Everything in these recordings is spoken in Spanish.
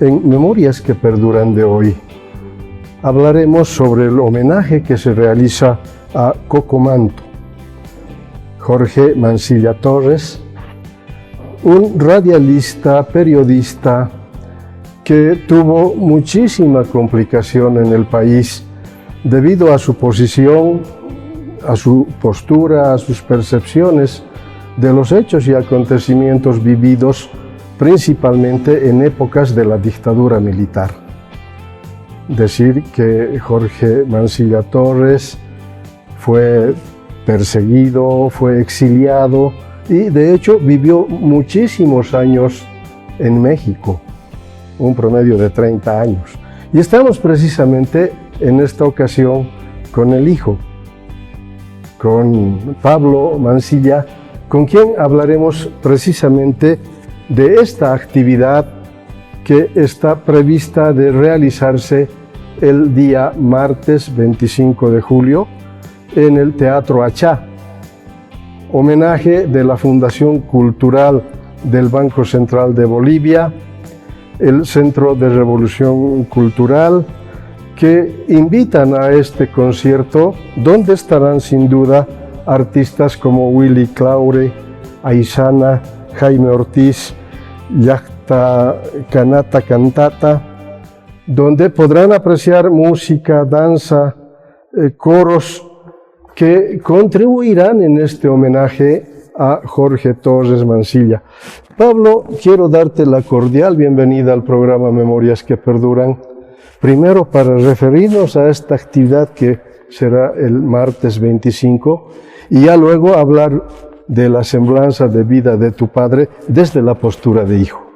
En Memorias que Perduran de hoy, hablaremos sobre el homenaje que se realiza a Cocomanto. Jorge Mansilla Torres, un radialista, periodista que tuvo muchísima complicación en el país debido a su posición, a su postura, a sus percepciones de los hechos y acontecimientos vividos principalmente en épocas de la dictadura militar. Decir que Jorge Mansilla Torres fue perseguido, fue exiliado y de hecho vivió muchísimos años en México, un promedio de 30 años. Y estamos precisamente en esta ocasión con el hijo, con Pablo Mansilla, con quien hablaremos precisamente de esta actividad que está prevista de realizarse el día martes 25 de julio en el Teatro Achá, homenaje de la Fundación Cultural del Banco Central de Bolivia, el Centro de Revolución Cultural, que invitan a este concierto, donde estarán sin duda artistas como Willy Claure, Aysana, Jaime Ortiz, Llacta Canata Cantata, donde podrán apreciar música, danza, coros que contribuirán en este homenaje a Jorge Torres Mansilla. Pablo, quiero darte la cordial bienvenida al programa Memorias que Perduran, primero para referirnos a esta actividad que será el martes 25 y ya luego hablar de la semblanza de vida de tu padre desde la postura de hijo.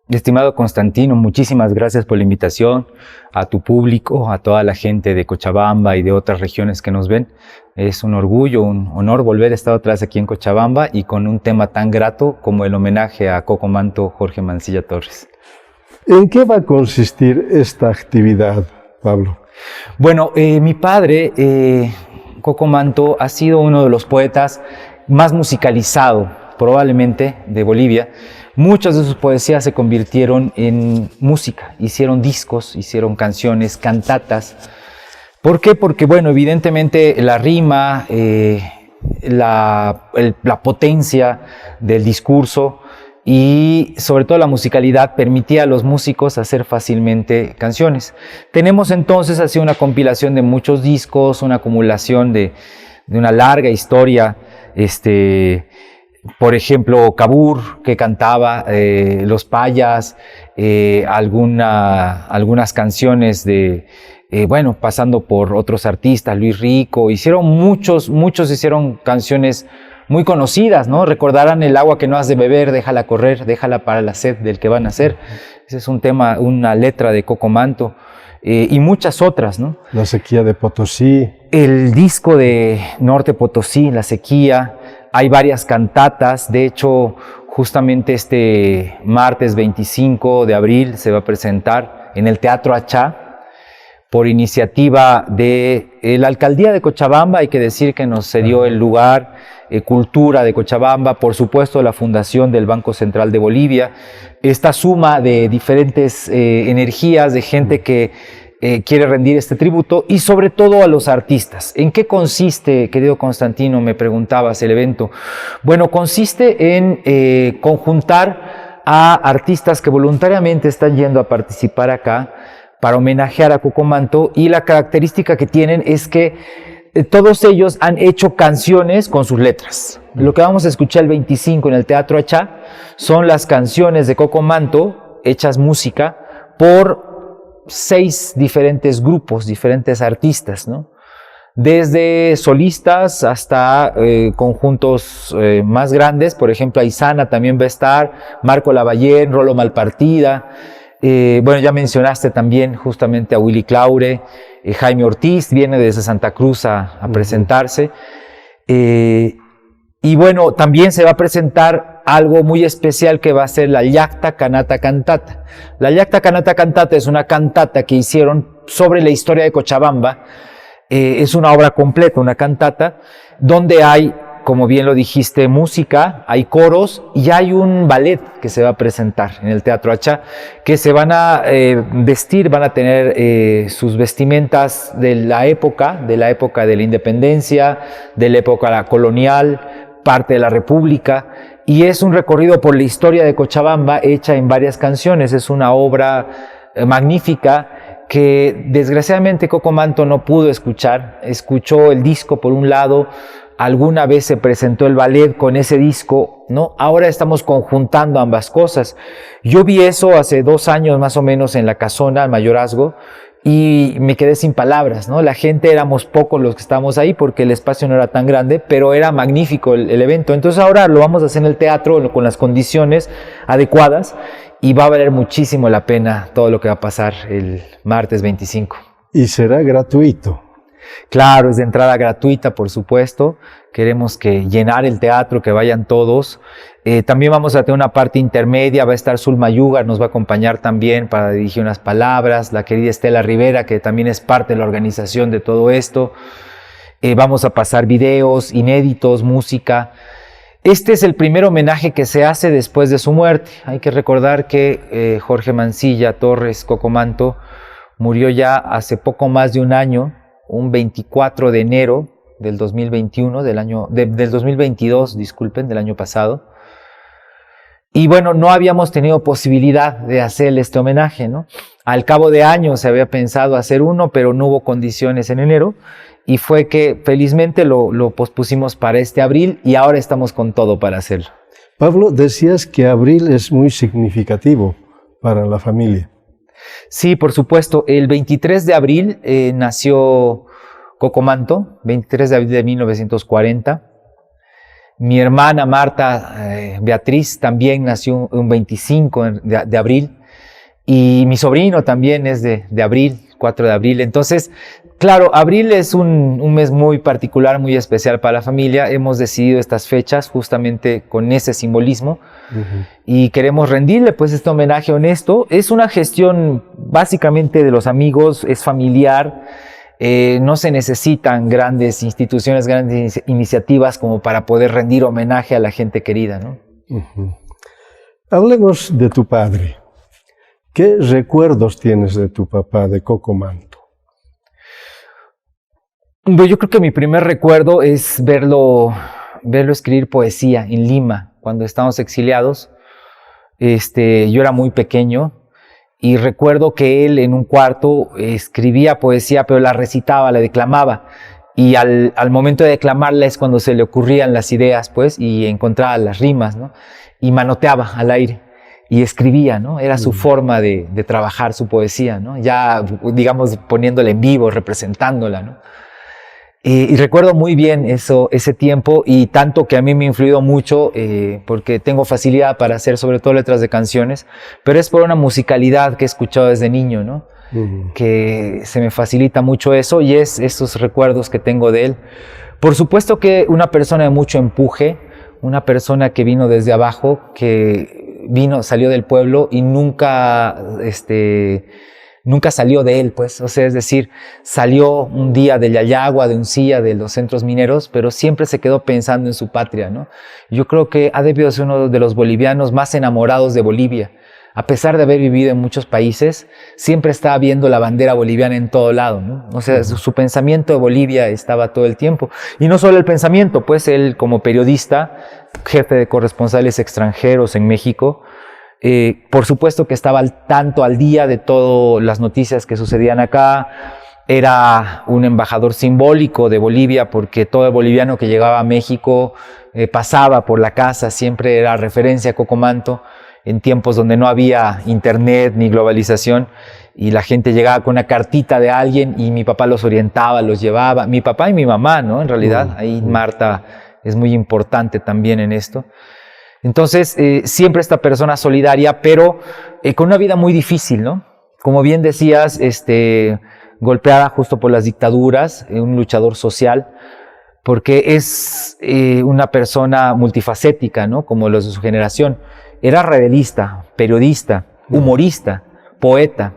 Estimado Constantino, muchísimas gracias por la invitación, a tu público, a toda la gente de Cochabamba y de otras regiones que nos ven. Es un orgullo, un honor volver a estar otra vez aquí en Cochabamba y con un tema tan grato como el homenaje a Cocomanto Jorge Mansilla Torres. ¿En qué va a consistir esta actividad, Pablo? Bueno, mi padre, Cocomanto, ha sido uno de los poetas más musicalizado, probablemente, de Bolivia. Muchas de sus poesías se convirtieron en música, hicieron discos, hicieron canciones, cantatas. ¿Por qué? Porque, bueno, evidentemente la rima, la potencia del discurso y sobre todo la musicalidad permitía a los músicos hacer fácilmente canciones. Tenemos entonces así una compilación de muchos discos, una acumulación de una larga historia, por ejemplo, Cabur, que cantaba, Los Payas, algunas canciones de, pasando por otros artistas, Luis Rico, muchos hicieron canciones muy conocidas, ¿no? Recordarán El agua que no has de beber, déjala correr, déjala para la sed del que va a nacer. Ese es un tema, una letra de Cocomanto, y muchas otras, ¿no? La sequía de Potosí. El disco de Norte Potosí, La sequía. Hay varias cantatas, de hecho, justamente este martes 25 de abril se va a presentar en el Teatro Achá por iniciativa de la Alcaldía de Cochabamba. Hay que decir que nos cedió el lugar, Cultura de Cochabamba, por supuesto la Fundación del Banco Central de Bolivia, esta suma de diferentes energías, de gente que quiere rendir este tributo y sobre todo a los artistas. ¿En qué consiste, querido Constantino, me preguntabas, el evento? Bueno, consiste en conjuntar a artistas que voluntariamente están yendo a participar acá para homenajear a Cocomanto, y la característica que tienen es que todos ellos han hecho canciones con sus letras. Lo que vamos a escuchar el 25 en el Teatro Achá son las canciones de Cocomanto hechas música por 6 diferentes grupos, diferentes artistas, ¿no? Desde solistas hasta conjuntos más grandes. Por ejemplo, Aysana también va a estar, Marco Lavallén, Rolo Malpartida. Ya mencionaste también justamente a Willy Claure, Jaime Ortiz viene desde Santa Cruz a presentarse. Y bueno, también se va a presentar algo muy especial que va a ser la Llacta Canata Cantata. La Llacta Canata Cantata es una cantata que hicieron sobre la historia de Cochabamba. Es una obra completa, una cantata, donde hay como bien lo dijiste, música, hay coros y hay un ballet que se va a presentar en el Teatro Hacha, que se van a vestir, van a tener sus vestimentas de la época de la independencia, de la época colonial, parte de la República, y es un recorrido por la historia de Cochabamba hecha en varias canciones. Es una obra magnífica que desgraciadamente Coco Manto no pudo escuchar. Escuchó el disco por un lado, alguna vez se presentó el ballet con ese disco, ¿no? Ahora estamos conjuntando ambas cosas. Yo vi eso hace 2 años más o menos en la Casona, al Mayorazgo, y me quedé sin palabras, ¿no? La gente, éramos pocos los que estábamos ahí porque el espacio no era tan grande, pero era magnífico el evento. Entonces ahora lo vamos a hacer en el teatro con las condiciones adecuadas y va a valer muchísimo la pena todo lo que va a pasar el martes 25. Y será gratuito. Claro, es de entrada gratuita, por supuesto. Queremos que llenar el teatro, que vayan todos. También vamos a tener una parte intermedia, va a estar Zulma Yugar, nos va a acompañar también para dirigir unas palabras, la querida Estela Rivera, que también es parte de la organización de todo esto. Vamos a pasar videos inéditos, música. Este es el primer homenaje que se hace después de su muerte. Hay que recordar que Jorge Mancilla Torres Coco Manto murió ya hace poco más de un año, un 24 de enero del 2021, del 2022, disculpen, del año pasado. Y bueno, no habíamos tenido posibilidad de hacerle este homenaje, ¿no? Al cabo de años se había pensado hacer uno, pero no hubo condiciones en enero, y fue que felizmente lo pospusimos para este abril, y ahora estamos con todo para hacerlo. Pablo, decías que abril es muy significativo para la familia. Sí, por supuesto. El 23 de abril nació Coco Manto, 23 de abril de 1940. Mi hermana Marta Beatriz también nació un 25 de abril. Y mi sobrino también es de abril, 4 de abril. Entonces, claro, abril es un mes muy particular, muy especial para la familia. Hemos decidido estas fechas justamente con ese simbolismo. Y queremos rendirle pues este homenaje honesto. Es una gestión básicamente de los amigos, es familiar. No se necesitan grandes instituciones, grandes iniciativas como para poder rendir homenaje a la gente querida, ¿no? Hablemos de tu padre. ¿Qué recuerdos tienes de tu papá, de Coco Manto? Yo creo que mi primer recuerdo es verlo escribir poesía en Lima, cuando estábamos exiliados. Yo era muy pequeño y recuerdo que él en un cuarto escribía poesía, pero la recitaba, la declamaba. Y al momento de declamarla es cuando se le ocurrían las ideas, pues, y encontraba las rimas, ¿no? Y manoteaba al aire y escribía, ¿no? Era su forma de trabajar su poesía, ¿no? Ya, digamos, poniéndola en vivo, representándola, ¿no? Y recuerdo muy bien ese tiempo, y tanto que a mí me ha influido mucho porque tengo facilidad para hacer sobre todo letras de canciones, pero es por una musicalidad que he escuchado desde niño, ¿no? Que se me facilita mucho eso, y es esos recuerdos que tengo de él. Por supuesto que una persona de mucho empuje, una persona que vino desde abajo, salió del pueblo y nunca salió de él, pues, o sea, es decir, salió un día de Yayagua, de Uncía, de los centros mineros, pero siempre se quedó pensando en su patria, ¿no? Yo creo que ha debido ser uno de los bolivianos más enamorados de Bolivia. A pesar de haber vivido en muchos países, siempre estaba viendo la bandera boliviana en todo lado, ¿no? O sea, su pensamiento de Bolivia estaba todo el tiempo. Y no solo el pensamiento, pues él como periodista, jefe de corresponsales extranjeros en México, por supuesto que estaba al día de todas las noticias que sucedían acá. Era un embajador simbólico de Bolivia, porque todo boliviano que llegaba a México pasaba por la casa, siempre era referencia a Coco Manto, en tiempos donde no había internet ni globalización, y la gente llegaba con una cartita de alguien y mi papá los orientaba, los llevaba, mi papá y mi mamá, ¿no? En realidad, ahí Marta es muy importante también en esto. Entonces, siempre esta persona solidaria, pero con una vida muy difícil, ¿no? Como bien decías, golpeada justo por las dictaduras, un luchador social, porque es una persona multifacética, ¿no? Como los de su generación. Era rebelista, periodista, humorista, poeta,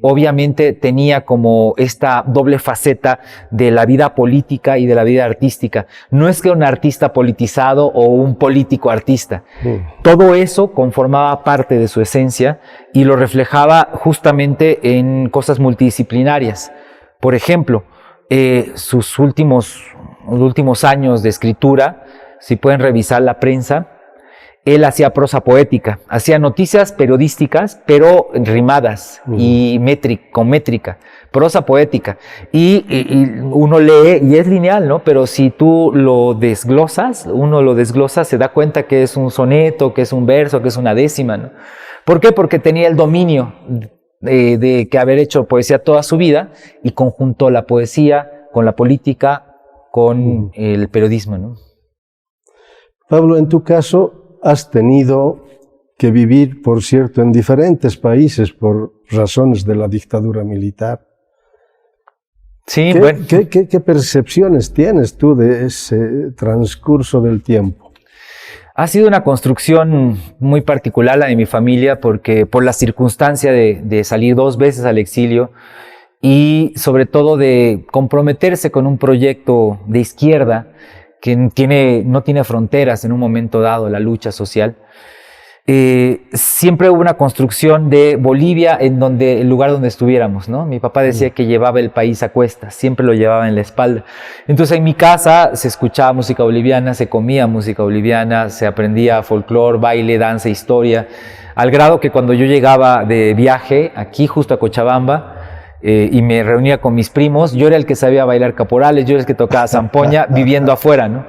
obviamente tenía como esta doble faceta de la vida política y de la vida artística. No es que un artista politizado o un político artista. Todo eso conformaba parte de su esencia y lo reflejaba justamente en cosas multidisciplinarias. Por ejemplo, sus últimos años de escritura, si pueden revisar la prensa, él hacía prosa poética, hacía noticias periodísticas, pero rimadas y con métrica, prosa poética. Y uno lee y es lineal, ¿no? Pero si tú uno lo desglosa, se da cuenta que es un soneto, que es un verso, que es una décima, ¿no? ¿Por qué? Porque tenía el dominio de que haber hecho poesía toda su vida y conjuntó la poesía con la política, con el periodismo, ¿no? Pablo, en tu caso, has tenido que vivir, por cierto, en diferentes países por razones de la dictadura militar. Sí, ¿Qué percepciones tienes tú de ese transcurso del tiempo? Ha sido una construcción muy particular la de mi familia porque por la circunstancia de salir 2 veces al exilio y sobre todo de comprometerse con un proyecto de izquierda que no tiene fronteras en un momento dado, la lucha social. Siempre hubo una construcción de Bolivia en el lugar donde estuviéramos, ¿no? Mi papá decía que llevaba el país a cuestas, siempre lo llevaba en la espalda. Entonces en mi casa se escuchaba música boliviana, se comía música boliviana, se aprendía folclore, baile, danza, historia, al grado que cuando yo llegaba de viaje aquí justo a Cochabamba, y me reunía con mis primos, yo era el que sabía bailar caporales, yo era el que tocaba zampoña viviendo afuera, ¿no?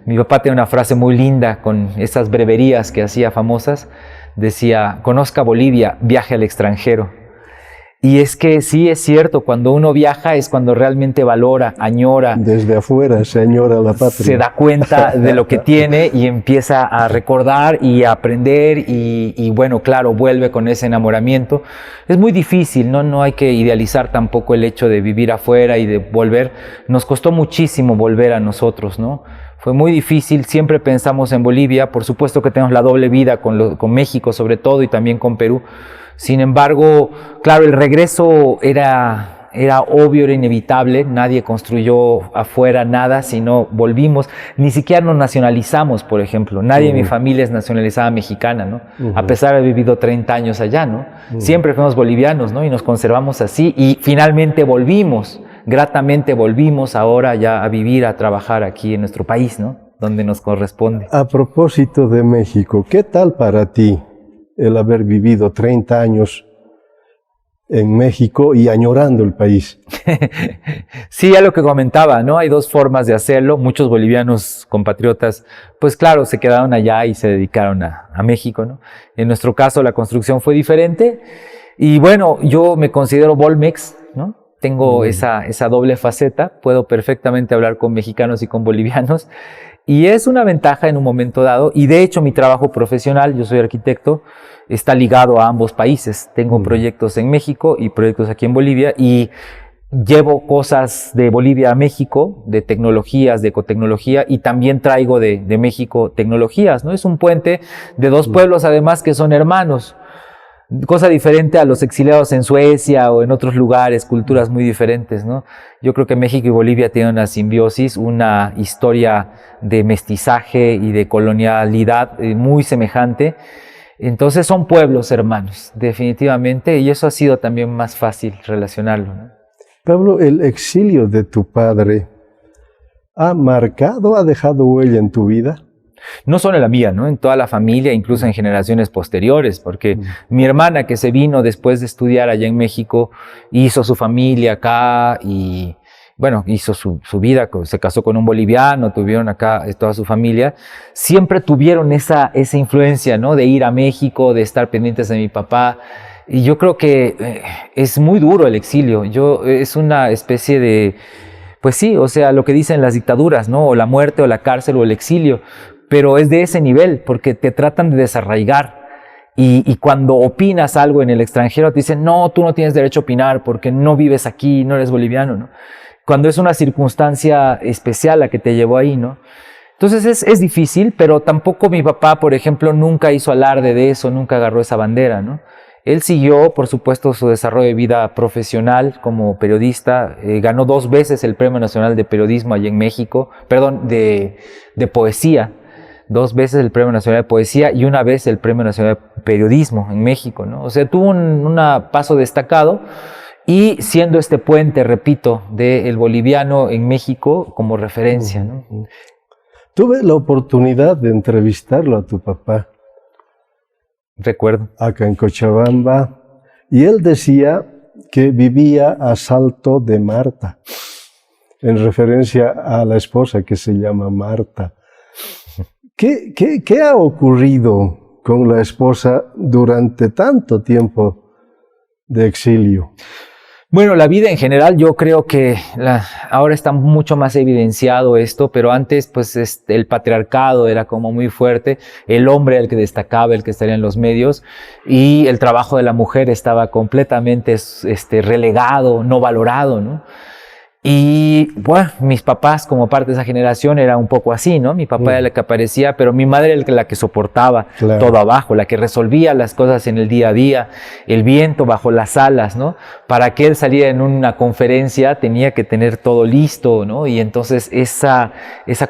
Mi papá tiene una frase muy linda con esas breverías que hacía famosas, decía, conozca Bolivia, viaje al extranjero. Y es que sí, es cierto, cuando uno viaja es cuando realmente valora, añora. Desde afuera se añora la patria. Se da cuenta de lo que tiene y empieza a recordar y a aprender y bueno, claro, vuelve con ese enamoramiento. Es muy difícil, ¿no? No hay que idealizar tampoco el hecho de vivir afuera y de volver. Nos costó muchísimo volver a nosotros, ¿no? Fue muy difícil, siempre pensamos en Bolivia, por supuesto que tenemos la doble vida con México sobre todo y también con Perú. Sin embargo, claro, el regreso era obvio, era inevitable, nadie construyó afuera nada, sino volvimos, ni siquiera nos nacionalizamos, por ejemplo, nadie en mi familia es nacionalizada mexicana, ¿no? A pesar de haber vivido 30 años allá, ¿no? Siempre fuimos bolivianos, ¿no? Y nos conservamos así y finalmente volvimos, gratamente volvimos ahora ya a vivir, a trabajar aquí en nuestro país, ¿no? Donde nos corresponde. A propósito de México, ¿qué tal para ti el haber vivido 30 años en México y añorando el país? Sí, ya lo que comentaba, ¿no? Hay 2 formas de hacerlo. Muchos bolivianos compatriotas, pues claro, se quedaron allá y se dedicaron a México, ¿no? En nuestro caso, la construcción fue diferente. Y bueno, yo me considero Bolmex, ¿no? Tengo esa doble faceta. Puedo perfectamente hablar con mexicanos y con bolivianos. Y es una ventaja en un momento dado, y de hecho mi trabajo profesional, yo soy arquitecto, está ligado a ambos países. Tengo proyectos en México y proyectos aquí en Bolivia, y llevo cosas de Bolivia a México, de tecnologías, de ecotecnología, y también traigo de México tecnologías, ¿no? Es un puente de 2 pueblos además que son hermanos. Cosa diferente a los exiliados en Suecia o en otros lugares, culturas muy diferentes, ¿no? Yo creo que México y Bolivia tienen una simbiosis, una historia de mestizaje y de colonialidad muy semejante. Entonces son pueblos hermanos, definitivamente, y eso ha sido también más fácil relacionarlo, ¿no? Pablo, el exilio de tu padre ha dejado huella en tu vida. No solo en la mía, ¿no? En toda la familia, incluso en generaciones posteriores, porque mi hermana que se vino después de estudiar allá en México, hizo su familia acá y, bueno, hizo su vida, se casó con un boliviano, tuvieron acá toda su familia, siempre tuvieron esa influencia, ¿no? De ir a México, de estar pendientes de mi papá. Y yo creo que es muy duro el exilio. Es una especie de, pues sí, o sea, lo que dicen las dictaduras, ¿no? O la muerte, o la cárcel, o el exilio. Pero es de ese nivel, porque te tratan de desarraigar. Y cuando opinas algo en el extranjero, te dicen, no, tú no tienes derecho a opinar porque no vives aquí, no eres boliviano, ¿no? Cuando es una circunstancia especial la que te llevó ahí, ¿no? Entonces es difícil, pero tampoco mi papá, por ejemplo, nunca hizo alarde de eso, nunca agarró esa bandera, ¿no? Él siguió, por supuesto, su desarrollo de vida profesional como periodista. Ganó 2 veces el Premio Nacional de Periodismo allá en México, perdón, de poesía. 2 veces el Premio Nacional de Poesía y 1 vez el Premio Nacional de Periodismo en México, ¿no? O sea, tuvo un paso destacado y siendo este puente, repito, del boliviano en México como referencia, ¿no? Tuve la oportunidad de entrevistarlo a tu papá. Recuerdo. Acá en Cochabamba, y él decía que vivía a Salto de Marta, en referencia a la esposa que se llama Marta. ¿Qué ha ocurrido con la esposa durante tanto tiempo de exilio? Bueno, la vida en general, yo creo que ahora está mucho más evidenciado esto, pero antes pues el patriarcado era como muy fuerte, el hombre era el que destacaba, el que estaría en los medios, y el trabajo de la mujer estaba completamente relegado, no valorado, ¿no? Y bueno, mis papás como parte de esa generación era un poco así, ¿no? Mi papá era el que aparecía, pero mi madre era la que soportaba todo abajo, la que resolvía las cosas en el día a día, el viento bajo las alas, ¿no? Para que él saliera en una conferencia tenía que tener todo listo, ¿no? Y entonces esa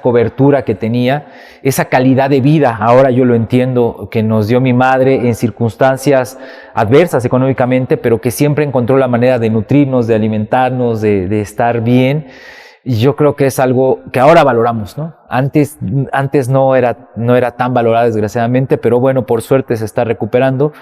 cobertura que tenía, esa calidad de vida, ahora yo lo entiendo, que nos dio mi madre en circunstancias adversas económicamente, pero que siempre encontró la manera de nutrirnos, de alimentarnos, de estar bien. Y yo creo que es algo que ahora valoramos, ¿no? Antes no era tan valorado, desgraciadamente, pero bueno, por suerte se está recuperando.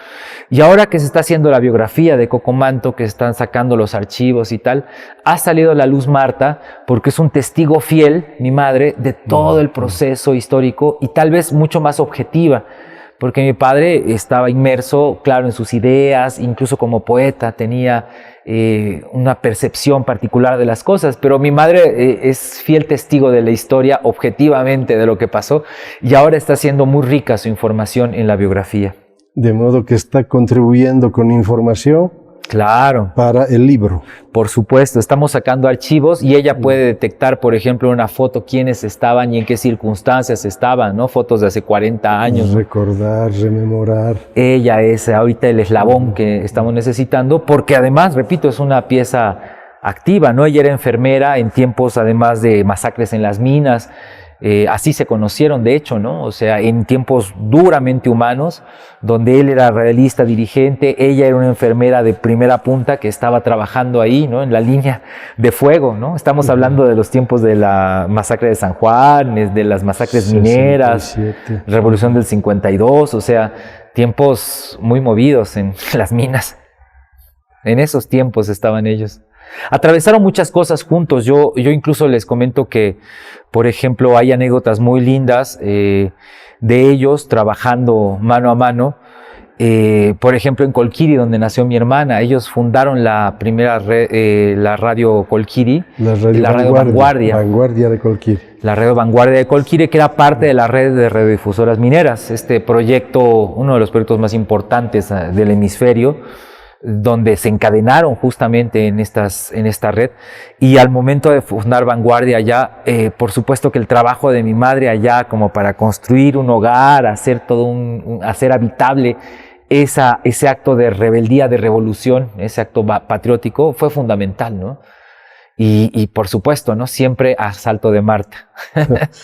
Y ahora que se está haciendo la biografía de Coco Manto, que están sacando los archivos y tal, ha salido a la luz Marta, porque es un testigo fiel, mi madre, de todo el proceso histórico y tal vez mucho más objetiva. Porque mi padre estaba inmerso, claro, en sus ideas, incluso como poeta tenía una percepción particular de las cosas, pero mi madre es fiel testigo de la historia objetivamente de lo que pasó y ahora está siendo muy rica su información en la biografía. De modo que está contribuyendo con información. Claro. Para el libro. Por supuesto, estamos sacando archivos y ella puede detectar, por ejemplo, en una foto quiénes estaban y en qué circunstancias estaban, ¿no? Fotos de hace 40 años. Recordar, rememorar. Ella es ahorita el eslabón que estamos necesitando, porque además, repito, es una pieza activa, ¿no? Ella era enfermera en tiempos, además de masacres en las minas. Así se conocieron, de hecho, ¿no? O sea, en tiempos duramente humanos, donde él era realista, dirigente, ella era una enfermera de primera punta que estaba trabajando ahí, ¿no? En la línea de fuego, ¿no? Estamos hablando de los tiempos de la masacre de San Juan, de las masacres mineras, Revolución del 52, o sea, tiempos muy movidos en las minas. En esos tiempos estaban ellos. Atravesaron muchas cosas juntos. Yo incluso les comento que, por ejemplo, hay anécdotas muy lindas de ellos trabajando mano a mano. Por ejemplo, en Colquiri, donde nació mi hermana, ellos fundaron la primera la radio Colquiri, la radio Vanguardia. Vanguardia de Colquiri. La radio Vanguardia de Colquiri, que era parte de la red de radiodifusoras mineras. Este proyecto, uno de los proyectos más importantes del hemisferio, donde se encadenaron justamente en esta red, y al momento de fundar Vanguardia allá, por supuesto que el trabajo de mi madre allá como para construir un hogar, hacer hacer habitable ese acto de rebeldía, de revolución, ese acto patriótico fue fundamental, ¿no? Y por supuesto, ¿no? Siempre a Salto de Marta.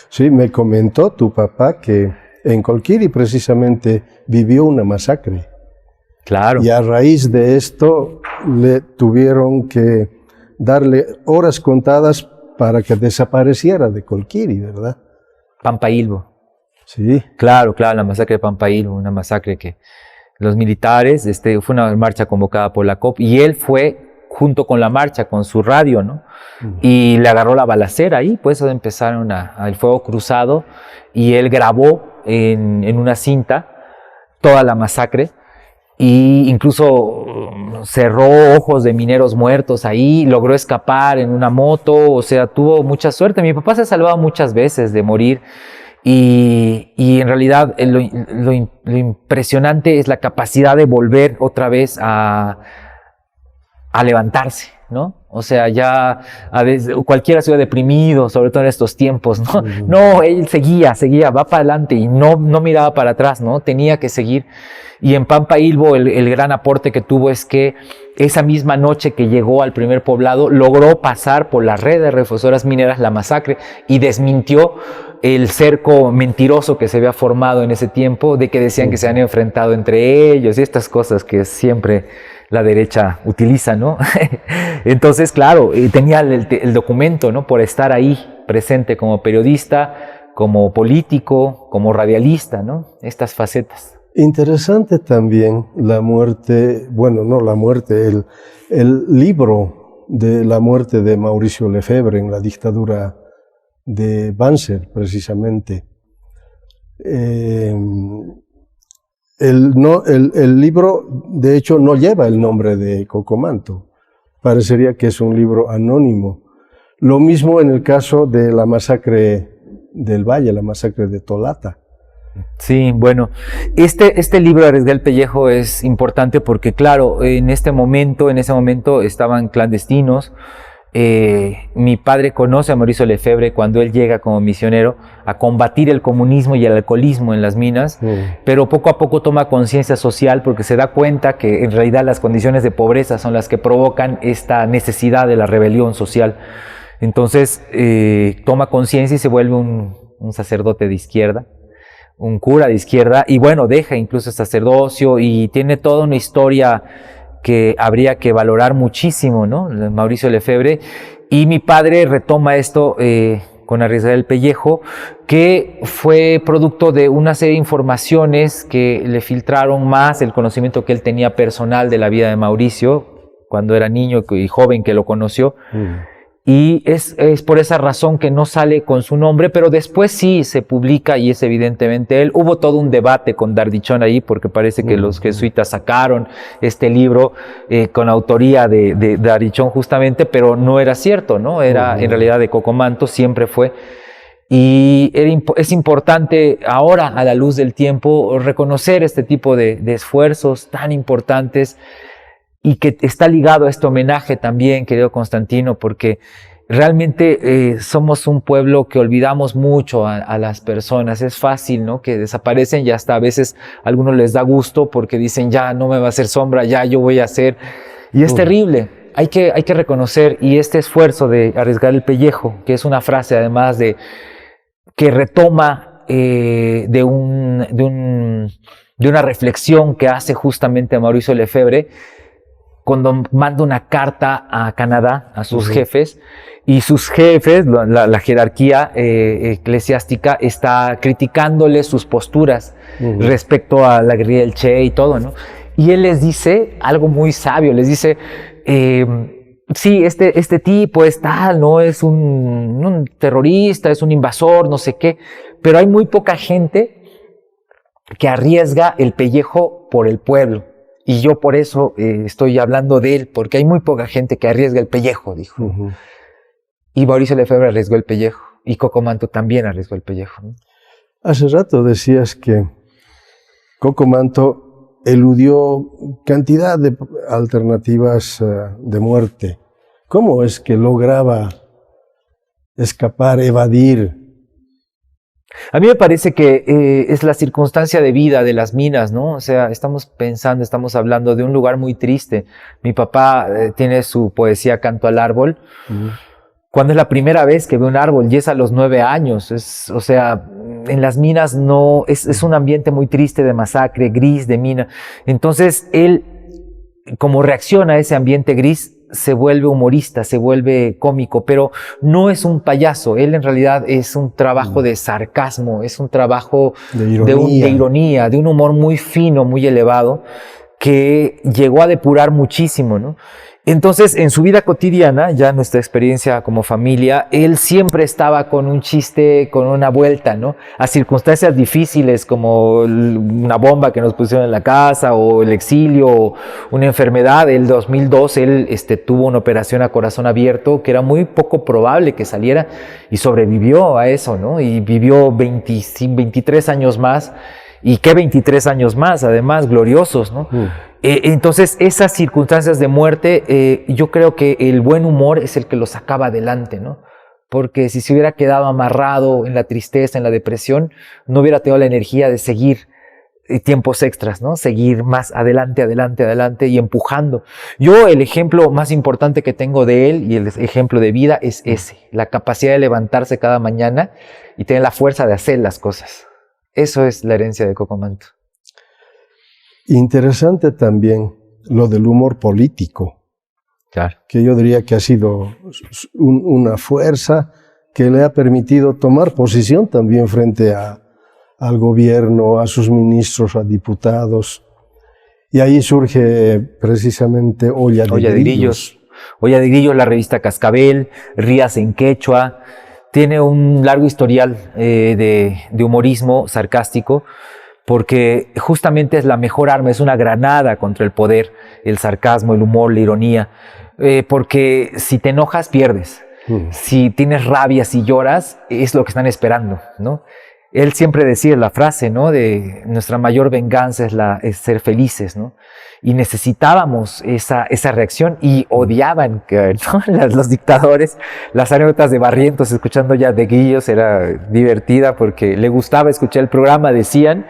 Sí, me comentó tu papá que en Colquiri precisamente vivió una masacre. Claro. Y a raíz de esto le tuvieron que darle horas contadas para que desapareciera de Colquiri, ¿verdad? Pampailbo. Sí. Claro, la masacre de Pampailbo, una masacre que los militares, fue una marcha convocada por la COP y él fue junto con la marcha, con su radio, ¿no? Y le agarró la balacera ahí, pues empezaron el fuego cruzado y él grabó en una cinta toda la masacre. Y incluso cerró ojos de mineros muertos ahí, logró escapar en una moto, o sea, tuvo mucha suerte. Mi papá se ha salvado muchas veces de morir y en realidad lo impresionante es la capacidad de volver otra vez a a levantarse, ¿no? O sea, ya a veces cualquiera se ve deprimido, sobre todo en estos tiempos, ¿no? No, él seguía, va para adelante y no miraba para atrás, ¿no? Tenía que seguir. Y en Pampa Ilbo el gran aporte que tuvo es que esa misma noche que llegó al primer poblado, logró pasar por la red de refugiadoras mineras la masacre y desmintió el cerco mentiroso que se había formado en ese tiempo, de que decían que se han enfrentado entre ellos y estas cosas que siempre la derecha utiliza, ¿no? Entonces, claro, tenía el documento, ¿no? Por estar ahí presente como periodista, como político, como radialista, ¿no? Estas facetas. Interesante también la muerte, bueno, no la muerte, el libro de la muerte de Mauricio Lefebvre en la dictadura de Banzer, precisamente. El libro, de hecho, no lleva el nombre de Cocomanto. Parecería que es un libro anónimo. Lo mismo en el caso de la masacre del Valle, la masacre de Tolata. Sí, bueno, este libro de Arriesgar el Pellejo es importante porque, claro, en ese momento estaban clandestinos. Mi padre conoce a Mauricio Lefebvre cuando él llega como misionero a combatir el comunismo y el alcoholismo en las minas, pero poco a poco toma conciencia social porque se da cuenta que en realidad las condiciones de pobreza son las que provocan esta necesidad de la rebelión social. Entonces toma conciencia y se vuelve un sacerdote de izquierda, un cura de izquierda, y bueno, deja incluso el sacerdocio y tiene toda una historia que habría que valorar muchísimo, ¿no? Mauricio Lefebvre. Y mi padre retoma esto con Arriesgar el Pellejo, que fue producto de una serie de informaciones que le filtraron más el conocimiento que él tenía personal de la vida de Mauricio, cuando era niño y joven que lo conoció. Y es por esa razón que no sale con su nombre, pero después sí se publica y es evidentemente él. Hubo todo un debate con Dardichón ahí, porque parece que los jesuitas sacaron este libro con autoría de Dardichón justamente, pero no era cierto, ¿no? Era en realidad de Cocomanto, siempre fue. Y es importante ahora, a la luz del tiempo, reconocer este tipo de esfuerzos tan importantes, y que está ligado a este homenaje también, querido Constantino, porque realmente somos un pueblo que olvidamos mucho a las personas. Es fácil, ¿no? Que desaparecen y hasta a veces a algunos les da gusto porque dicen, ya no me va a hacer sombra, ya yo voy a hacer. Y es terrible. Hay que reconocer, y este esfuerzo de Arriesgar el Pellejo, que es una frase además que retoma de una reflexión que hace justamente Mauricio Lefebvre, cuando manda una carta a Canadá, a sus jefes, y sus jefes, la jerarquía eclesiástica, está criticándole sus posturas respecto a la guerrilla del Che y todo, ¿no? Y él les dice algo muy sabio, les dice, sí, este tipo es tal, ¿no? Es un terrorista, es un invasor, no sé qué, pero hay muy poca gente que arriesga el pellejo por el pueblo. Y yo por eso estoy hablando de él, porque hay muy poca gente que arriesga el pellejo, dijo. Y Mauricio Lefebvre arriesgó el pellejo, y Cocomanto también arriesgó el pellejo, ¿no? Hace rato decías que Cocomanto eludió cantidad de alternativas de muerte. ¿Cómo es que lograba escapar, evadir? A mí me parece que es la circunstancia de vida de las minas, ¿no? O sea, estamos hablando de un lugar muy triste. Mi papá tiene su poesía Canto al Árbol, cuando es la primera vez que ve un árbol, y es a los 9 años. O sea, en las minas no, es un ambiente muy triste de masacre, gris, de mina. Entonces, él, como reacciona a ese ambiente gris, se vuelve humorista, se vuelve cómico, pero no es un payaso. Él en realidad es un trabajo de sarcasmo, es un trabajo de ironía, de un humor muy fino, muy elevado, que llegó a depurar muchísimo, ¿no? Entonces, en su vida cotidiana, ya nuestra experiencia como familia, él siempre estaba con un chiste, con una vuelta, ¿no? A circunstancias difíciles como una bomba que nos pusieron en la casa, o el exilio, o una enfermedad. En el 2002 él tuvo una operación a corazón abierto que era muy poco probable que saliera, y sobrevivió a eso, ¿no? Y vivió 23 años más. ¿Y qué 23 años más? Además, gloriosos, ¿no? Entonces, esas circunstancias de muerte, yo creo que el buen humor es el que lo sacaba adelante, ¿no? Porque si se hubiera quedado amarrado en la tristeza, en la depresión, no hubiera tenido la energía de seguir tiempos extras, ¿no? Seguir más adelante, adelante, adelante y empujando. Yo el ejemplo más importante que tengo de él y el ejemplo de vida es ese, la capacidad de levantarse cada mañana y tener la fuerza de hacer las cosas. Eso es la herencia de Coco Manto. Interesante también lo del humor político, Claro. que yo diría que ha sido una fuerza que le ha permitido tomar posición también frente al gobierno, a sus ministros, a diputados. Y ahí surge precisamente Olla de Grillos. Olla de Grillos, la revista Cascabel, Rías en Quechua. Tiene un largo historial de humorismo sarcástico, porque justamente es la mejor arma, es una granada contra el poder, el sarcasmo, el humor, la ironía, porque si te enojas, pierdes. Si tienes rabia, si lloras, es lo que están esperando, ¿no? Él siempre decía la frase, ¿no? De nuestra mayor venganza es ser felices, ¿no? Y necesitábamos esa reacción y odiaban, ¿no? Los dictadores. Las anécdotas de Barrientos escuchando ya de Grillos era divertida porque le gustaba escuchar el programa, decían,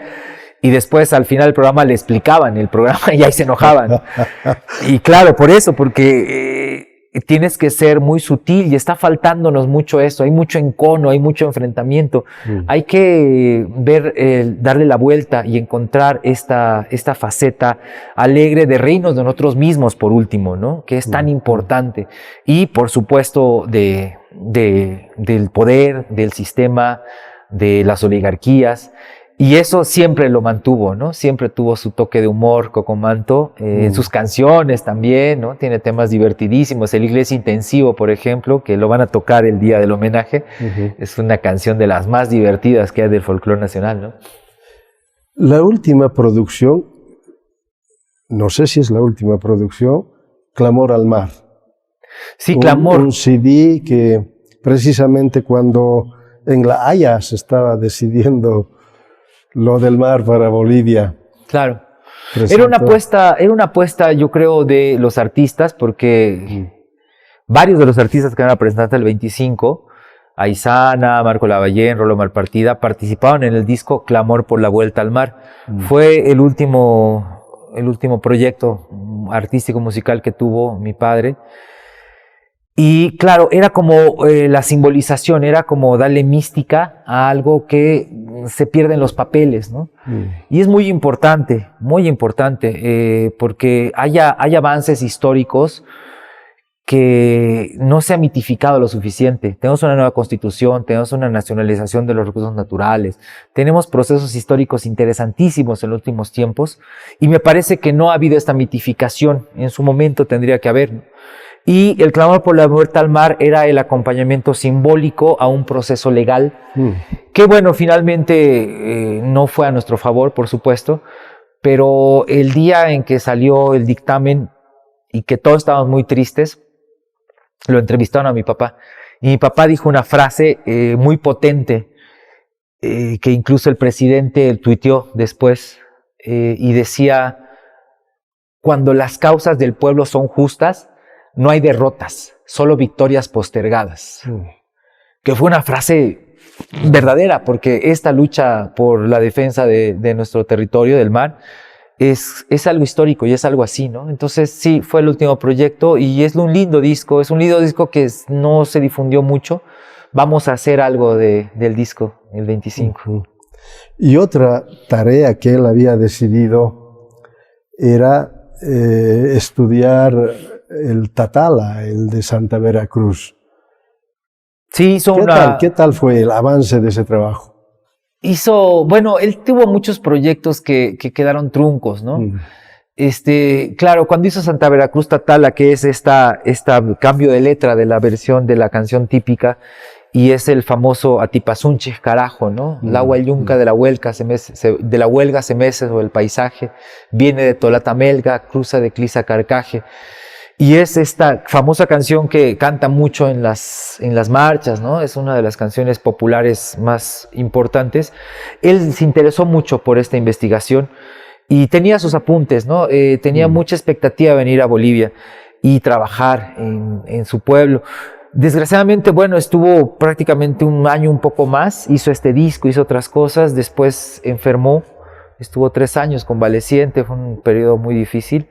y después al final del programa le explicaban el programa y ahí se enojaban. Y claro, por eso, porque tienes que ser muy sutil y está faltándonos mucho eso, hay mucho encono, hay mucho enfrentamiento. Hay que ver, darle la vuelta y encontrar esta faceta alegre de reírnos de nosotros mismos, por último, ¿no? Que es tan importante. Y por supuesto del poder, del sistema, de las oligarquías. Y eso siempre lo mantuvo, ¿no? Siempre tuvo su toque de humor, Coco Manto, en sus canciones también, ¿no? Tiene temas divertidísimos. El Iglesia Intensivo, por ejemplo, que lo van a tocar el día del homenaje, es una canción de las más divertidas que hay del folclore nacional, ¿no? La última producción, no sé si es la última producción, Clamor al Mar. Sí, Clamor. Un CD que precisamente cuando en La Haya se estaba decidiendo lo del mar para Bolivia. Claro. Era una apuesta, yo creo, de los artistas, porque varios de los artistas que van a presentar el 25, Aizana, Marco Lavallén, Rolo Malpartida, participaban en el disco Clamor por la Vuelta al Mar. Fue el último proyecto artístico musical que tuvo mi padre. Y claro, era como la simbolización, era como darle mística a algo que se pierde en los papeles, ¿no? Y es muy importante, porque hay avances históricos que no se ha mitificado lo suficiente. Tenemos una nueva constitución, tenemos una nacionalización de los recursos naturales, tenemos procesos históricos interesantísimos en los últimos tiempos, y me parece que no ha habido esta mitificación. En su momento tendría que haber, ¿no? Y el Clamor por la Vuelta al Mar era el acompañamiento simbólico a un proceso legal, que bueno, finalmente no fue a nuestro favor, por supuesto, pero el día en que salió el dictamen y que todos estábamos muy tristes, lo entrevistaron a mi papá, y mi papá dijo una frase muy potente, que incluso el presidente tuiteó después, y decía: cuando las causas del pueblo son justas, no hay derrotas, solo victorias postergadas. Que fue una frase verdadera, porque esta lucha por la defensa de nuestro territorio, del mar, es algo histórico y es algo así, ¿no? Entonces sí, fue el último proyecto y es un lindo disco que no se difundió mucho. Vamos a hacer algo del disco el 25. Y otra tarea que él había decidido era estudiar el Tatala, el de Santa Veracruz. Sí, ¿Qué tal fue el avance de ese trabajo? Bueno, él tuvo muchos proyectos que quedaron truncos, ¿no? Claro, cuando hizo Santa Veracruz Tatala, que es esta cambio de letra de la versión de la canción típica, y es el famoso Atipazunche carajo, ¿no? La agua yunca de la huelga se mece sobre el paisaje, viene de Tolatamelga, cruza de Clisa Carcaje. Y es esta famosa canción que canta mucho en las marchas, ¿no? Es una de las canciones populares más importantes. Él se interesó mucho por esta investigación y tenía sus apuntes, ¿no? Tenía mucha expectativa de venir a Bolivia y trabajar en su pueblo. Desgraciadamente, bueno, estuvo prácticamente un año, un poco más, hizo este disco, hizo otras cosas, después enfermó, estuvo 3 años convaleciente, fue un periodo muy difícil,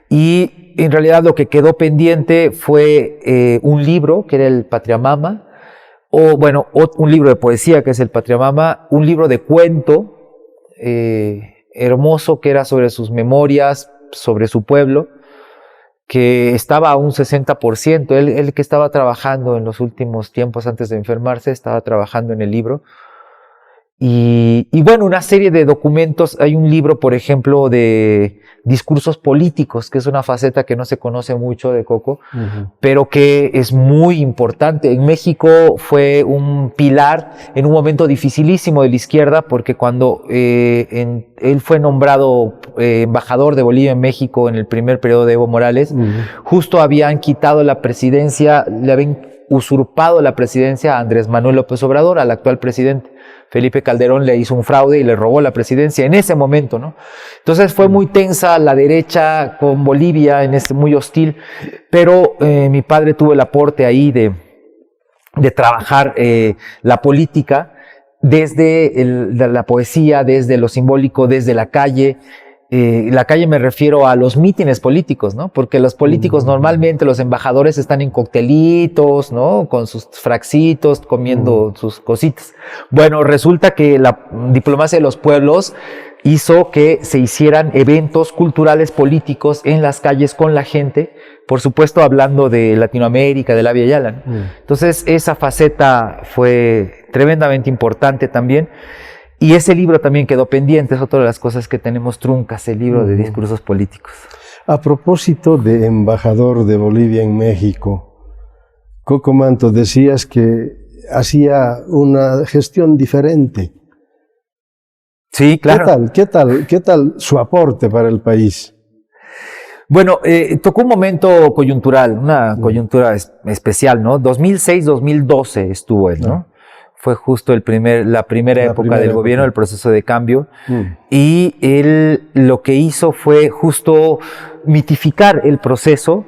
y en realidad lo que quedó pendiente fue un libro, que era el Patriamama, o bueno, un libro de poesía, que es el Patriamama, un libro de cuento, hermoso, que era sobre sus memorias, sobre su pueblo, que estaba a un 60%. Él que estaba trabajando en los últimos tiempos antes de enfermarse, estaba trabajando en el libro. Y bueno, una serie de documentos. Hay un libro, por ejemplo, de discursos políticos, que es una faceta que no se conoce mucho de Coco, pero que es muy importante. En México fue un pilar en un momento dificilísimo de la izquierda, porque cuando él fue nombrado embajador de Bolivia en México en el primer periodo de Evo Morales, justo habían quitado la presidencia, le habían usurpado la presidencia a Andrés Manuel López Obrador, al actual presidente. Felipe Calderón le hizo un fraude y le robó la presidencia en ese momento, ¿no? Entonces fue muy tensa la derecha con Bolivia, muy hostil, pero mi padre tuvo el aporte ahí de trabajar la política desde la poesía, desde lo simbólico, desde la calle. La calle me refiero a los mítines políticos, ¿no? Porque los políticos normalmente, los embajadores están en coctelitos, ¿no? Con sus fraxitos, comiendo sus cositas. Bueno, resulta que la diplomacia de los pueblos hizo que se hicieran eventos culturales políticos en las calles con la gente, por supuesto hablando de Latinoamérica, de la Via Yala, ¿no? Entonces esa faceta fue tremendamente importante también. Y ese libro también quedó pendiente, es otra de las cosas que tenemos truncas, el libro de discursos políticos. A propósito de embajador de Bolivia en México, Coco Manto, decías que hacía una gestión diferente. Sí, claro. ¿Qué tal su aporte para el país? Bueno, tocó un momento coyuntural, una coyuntura especial, ¿no? 2006-2012 estuvo él, ¿no? Fue justo la primera época del gobierno, el proceso de cambio. Y él lo que hizo fue justo mitificar el proceso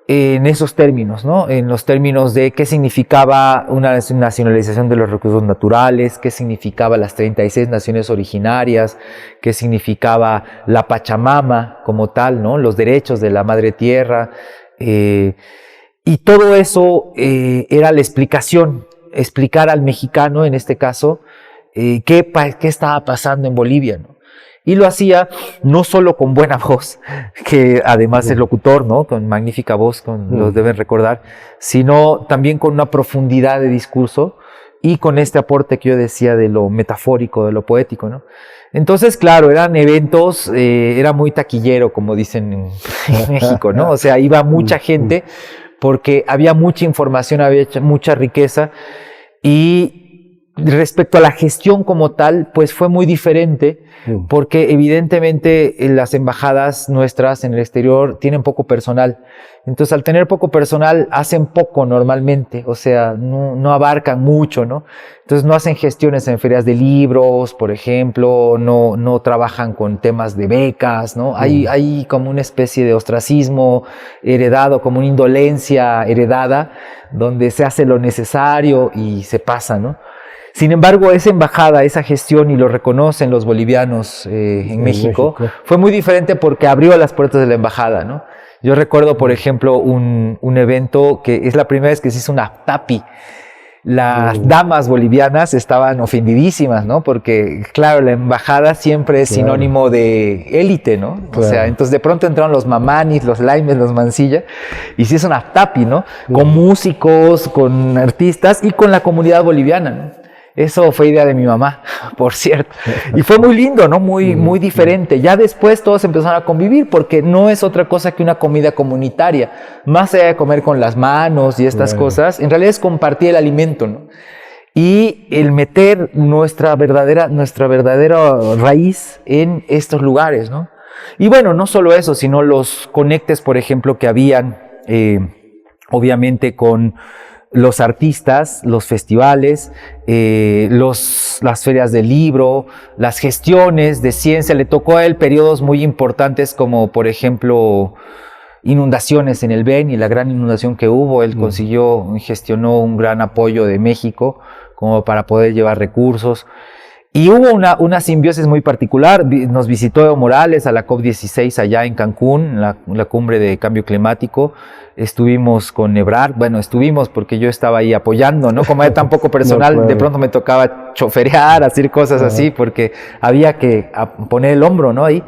en esos términos, ¿no? En los términos de qué significaba una nacionalización de los recursos naturales, qué significaba las 36 naciones originarias, qué significaba la Pachamama como tal, ¿no? Los derechos de la madre tierra. Y todo eso era la explicar al mexicano, en este caso, qué estaba pasando en Bolivia, ¿no? Y lo hacía no solo con buena voz, que además es locutor, ¿no? Con magnífica voz, los deben recordar, sino también con una profundidad de discurso y con este aporte que yo decía de lo metafórico, de lo poético, ¿no? Entonces, claro, eran eventos, era muy taquillero, como dicen en México, ¿no? O sea, iba mucha gente porque había mucha información, había mucha riqueza, y respecto a la gestión como tal, pues fue muy diferente, porque evidentemente las embajadas nuestras en el exterior tienen poco personal. Entonces, al tener poco personal, hacen poco normalmente, o sea, no abarcan mucho, ¿no? Entonces, no hacen gestiones en ferias de libros, por ejemplo, no trabajan con temas de becas, ¿no? Hay como una especie de ostracismo heredado, como una indolencia heredada, donde se hace lo necesario y se pasa, ¿no? Sin embargo, esa embajada, esa gestión, y lo reconocen los bolivianos en México, fue muy diferente porque abrió las puertas de la embajada, ¿no? Yo recuerdo, por ejemplo, un evento que es la primera vez que se hizo una tapi. Las damas bolivianas estaban ofendidísimas, ¿no? Porque, claro, la embajada siempre es sinónimo de élite, ¿no? O sea, entonces de pronto entraron los mamanis, los laimes, los mancilla, y se hizo una tapi, ¿no? Con músicos, con artistas y con la comunidad boliviana, ¿no? Eso fue idea de mi mamá, por cierto. Y fue muy lindo, ¿no? Muy diferente. Ya después todos empezaron a convivir, porque no es otra cosa que una comida comunitaria. Más allá de comer con las manos y estas cosas, en realidad es compartir el alimento, ¿no? Y el meter nuestra verdadera raíz en estos lugares, ¿no? Y bueno, no solo eso, sino los conectes, por ejemplo, que habían, obviamente, con los artistas, los festivales, las ferias del libro, las gestiones de ciencia. Le tocó a él periodos muy importantes como, por ejemplo, inundaciones en el Beni, la gran inundación que hubo. Él gestionó un gran apoyo de México como para poder llevar recursos. Y hubo una simbiosis muy particular. Nos visitó Evo Morales a la COP16 allá en Cancún, la cumbre de cambio climático. Estuvimos con Ebrard, bueno, estuvimos porque yo estaba ahí apoyando, ¿no? Como era tan poco personal, no, claro, de pronto me tocaba choferear, hacer cosas así, porque había que poner el hombro, ¿no? Ahí.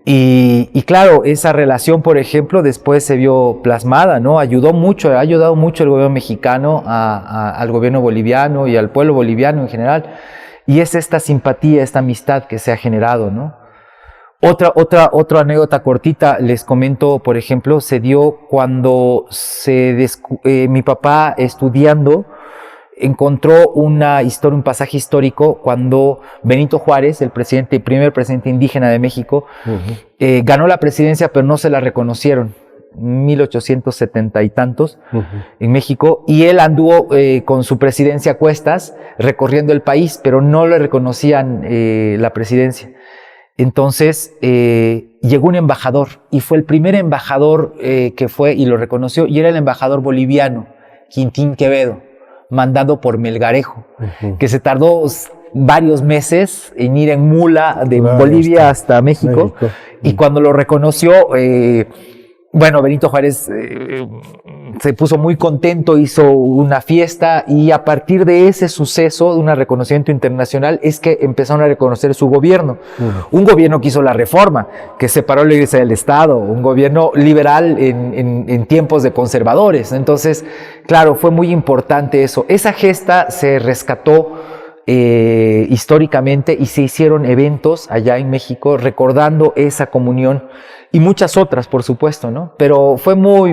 Y claro, esa relación, por ejemplo, después se vio plasmada, ¿no? Ha ayudado mucho el gobierno mexicano al gobierno boliviano y al pueblo boliviano en general. Y es esta simpatía, esta amistad que se ha generado, ¿no? Otra anécdota cortita, les comento, por ejemplo, se dio cuando mi papá, estudiando, encontró un pasaje histórico cuando Benito Juárez, el primer presidente indígena de México, ganó la presidencia, pero no se la reconocieron. 1870 y tantos en México, y él anduvo con su presidencia a cuestas recorriendo el país, pero no le reconocían la presidencia. Entonces llegó un embajador y fue el primer embajador que fue y lo reconoció, y era el embajador boliviano Quintín Quevedo, mandado por Melgarejo, que se tardó varios meses en ir en mula de Bolivia hasta México. Y cuando lo reconoció, bueno, Benito Juárez se puso muy contento, hizo una fiesta, y a partir de ese suceso, de un reconocimiento internacional, es que empezaron a reconocer su gobierno. Un gobierno que hizo la reforma, que separó la Iglesia del Estado, un gobierno liberal en tiempos de conservadores. Entonces, claro, fue muy importante eso. Esa gesta se rescató históricamente, y se hicieron eventos allá en México recordando esa comunión, y muchas otras, por supuesto, ¿no? Pero fue muy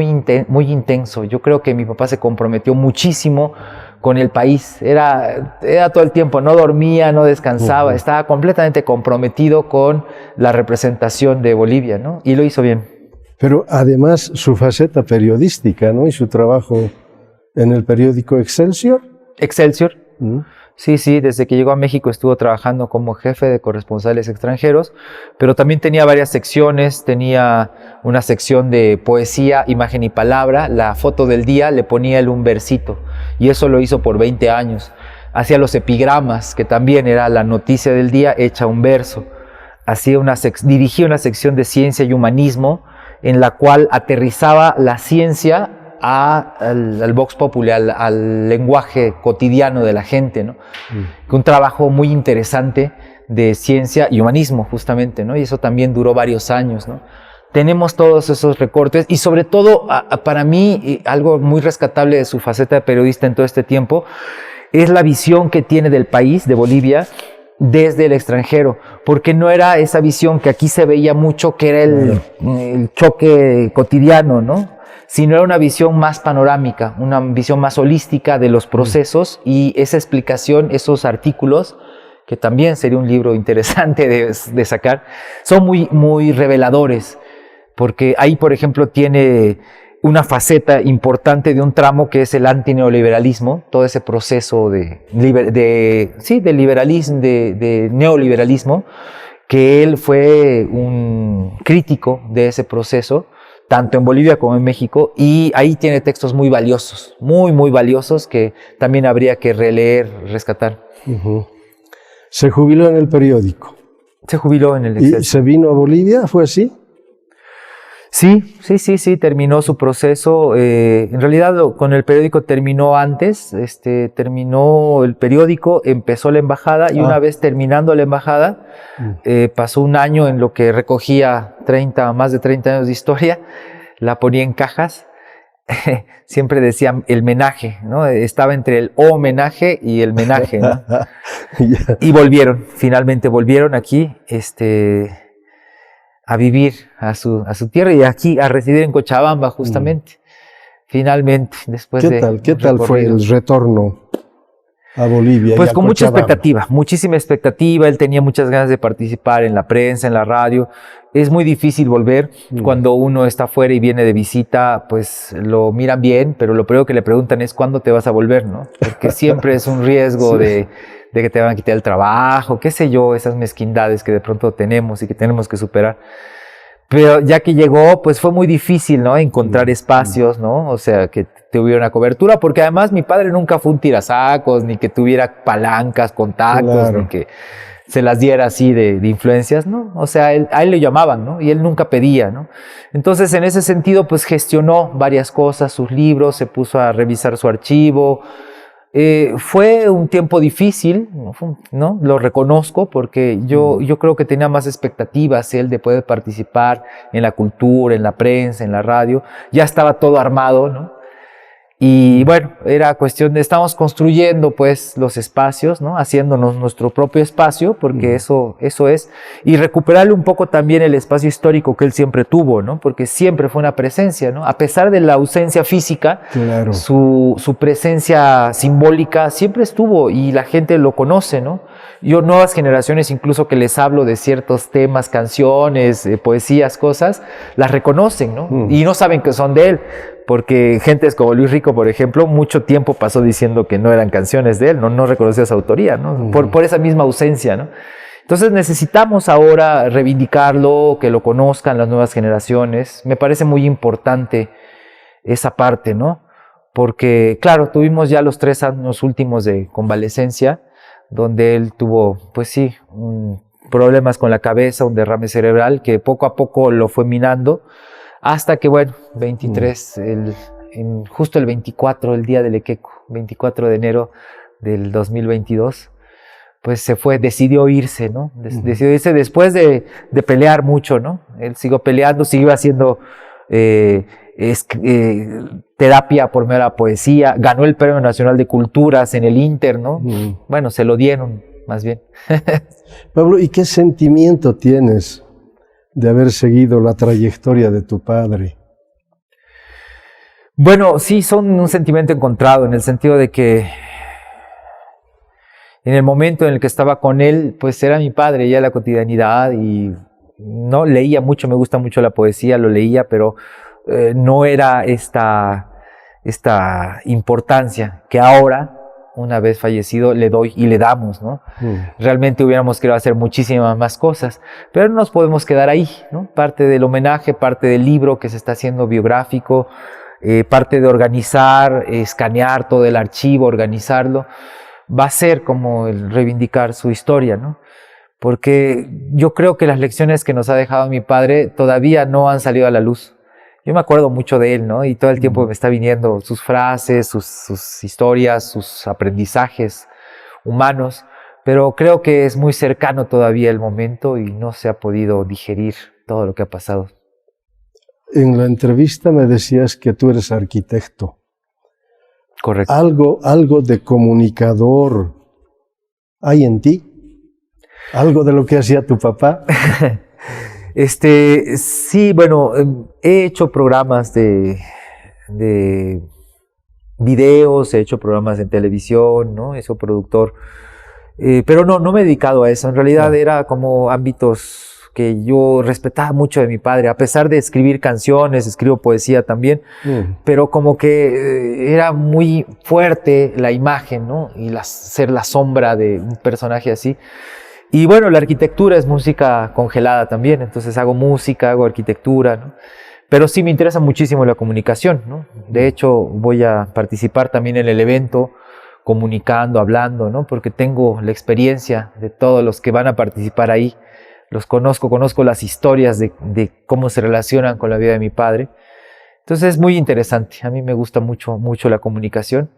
intenso. Yo creo que mi papá se comprometió muchísimo con el país. Era todo el tiempo, no dormía, no descansaba, estaba completamente comprometido con la representación de Bolivia, ¿no? Y lo hizo bien. Pero además su faceta periodística, ¿no? Y su trabajo en el periódico Excelsior. Excelsior. Sí, desde que llegó a México estuvo trabajando como jefe de corresponsales extranjeros, pero también tenía varias secciones. Tenía una sección de poesía, imagen y palabra. La foto del día le ponía él un versito, y eso lo hizo por 20 años. Hacía los epigramas, que también era la noticia del día hecha un verso. Dirigía una sección de ciencia y humanismo, en la cual aterrizaba la ciencia al vox populi, al lenguaje cotidiano de la gente, ¿no? Un trabajo muy interesante de ciencia y humanismo, justamente, ¿no? Y eso también duró varios años, ¿no? Tenemos todos esos recortes, y sobre todo, para mí, algo muy rescatable de su faceta de periodista en todo este tiempo, es la visión que tiene del país, de Bolivia, desde el extranjero, porque no era esa visión que aquí se veía mucho, que era el choque cotidiano, ¿no? Sino era una visión más panorámica, una visión más holística de los procesos, y esa explicación, esos artículos, que también sería un libro interesante de sacar, son muy reveladores, porque ahí, por ejemplo, tiene una faceta importante de un tramo que es el antineoliberalismo, todo ese proceso de liberalismo, de neoliberalismo, que él fue un crítico de ese proceso, tanto en Bolivia como en México, y ahí tiene textos muy valiosos, muy valiosos, que también habría que releer, rescatar. Se jubiló en el periódico. Se jubiló en el Excelsior. ¿Y se vino a Bolivia? ¿Fue así? Sí, terminó su proceso. En realidad con el periódico terminó antes, terminó el periódico, empezó la embajada, y una vez terminando la embajada, pasó un año en lo que recogía más de 30 años de historia, la ponía en cajas. Siempre decía el menaje, ¿no? Estaba entre el homenaje y el menaje, ¿no? Y finalmente volvieron aquí, a vivir a su tierra, y aquí a residir en Cochabamba, justamente. Finalmente, después ¿Qué tal fue el retorno a Bolivia. Pues y a con mucha Cochabamba. expectativa, muchísima expectativa. Él tenía muchas ganas de participar en la prensa, en la radio. Es muy difícil volver cuando uno está fuera y viene de visita, pues lo miran bien, pero lo primero que le preguntan es ¿cuándo te vas a volver?, ¿no? Porque siempre es un riesgo de que te van a quitar el trabajo, qué sé yo, esas mezquindades que de pronto tenemos y que tenemos que superar. Pero ya que llegó, pues fue muy difícil, ¿no? Encontrar espacios, ¿no? O sea, que tuviera una cobertura, porque además mi padre nunca fue un tirazacos, ni que tuviera palancas, contactos, Claro. ni que se las diera así de influencias, ¿no? O sea, a él le llamaban, ¿no? Y él nunca pedía, ¿no? Entonces, en ese sentido, pues gestionó varias cosas, sus libros, se puso a revisar su archivo. Fue un tiempo difícil, ¿no? Lo reconozco porque yo creo que tenía más expectativas él de poder participar en la cultura, en la prensa, en la radio. Ya estaba todo armado, ¿no? Y bueno, era cuestión de, estamos construyendo pues los espacios, ¿no? Haciéndonos nuestro propio espacio, porque eso es, y recuperarle un poco también el espacio histórico que él siempre tuvo, ¿no? Porque siempre fue una presencia, ¿no? A pesar de la ausencia física, Claro. su presencia simbólica siempre estuvo y la gente lo conoce, ¿no? Yo, nuevas generaciones, incluso que les hablo de ciertos temas, canciones, poesías, cosas, las reconocen, ¿no? Y no saben que son de él. Porque gentes como Luis Rico, por ejemplo, mucho tiempo pasó diciendo que no eran canciones de él, no reconocía su autoría, ¿no? Por esa misma ausencia, ¿no? Entonces necesitamos ahora reivindicarlo, que lo conozcan las nuevas generaciones. Me parece muy importante esa parte, ¿no? Porque, claro, tuvimos ya los 3 años últimos de convalecencia, donde él tuvo, pues sí, problemas con la cabeza, un derrame cerebral que poco a poco lo fue minando. Hasta que, bueno, 23, justo el 24, el día del Equeco, 24 de enero del 2022, pues se fue, decidió irse, ¿no? Decidió irse después de pelear mucho, ¿no? Él siguió peleando, siguió haciendo terapia por medio de la poesía, ganó el Premio Nacional de Culturas en el Inter, ¿no? Bueno, se lo dieron, más bien. Pablo, ¿y qué sentimiento tienes de haber seguido la trayectoria de tu padre? Bueno, sí, son un sentimiento encontrado, en el sentido de que en el momento en el que estaba con él, pues era mi padre, ya la cotidianidad, y no leía mucho, me gusta mucho la poesía, lo leía, pero no era esta importancia que ahora, una vez fallecido, le doy y le damos, ¿no? Realmente hubiéramos querido hacer muchísimas más cosas, pero no nos podemos quedar ahí, ¿no? Parte del homenaje, parte del libro que se está haciendo biográfico, parte de organizar, escanear todo el archivo, organizarlo, va a ser como el reivindicar su historia, ¿no? Porque yo creo que las lecciones que nos ha dejado mi padre todavía no han salido a la luz. Yo me acuerdo mucho de él, ¿no? Y todo el tiempo me está viniendo sus frases, sus historias, sus aprendizajes humanos, pero creo que es muy cercano todavía el momento y no se ha podido digerir todo lo que ha pasado. En la entrevista me decías que tú eres arquitecto. Correcto. Algo de comunicador hay en ti. ¿Algo de lo que hacía tu papá? Sí, bueno, he hecho programas de videos, he hecho programas en televisión, ¿no? He sido productor, pero no me he dedicado a eso. En realidad era como ámbitos que yo respetaba mucho de mi padre, a pesar de escribir canciones, escribo poesía también, pero como que era muy fuerte la imagen, ¿no? Y ser la sombra de un personaje así. Y bueno, la arquitectura es música congelada también, entonces hago música, hago arquitectura, ¿no? Pero sí me interesa muchísimo la comunicación, ¿no? De hecho, voy a participar también en el evento, comunicando, hablando, ¿no? Porque tengo la experiencia de todos los que van a participar ahí. Los conozco las historias de cómo se relacionan con la vida de mi padre. Entonces es muy interesante. A mí me gusta mucho la comunicación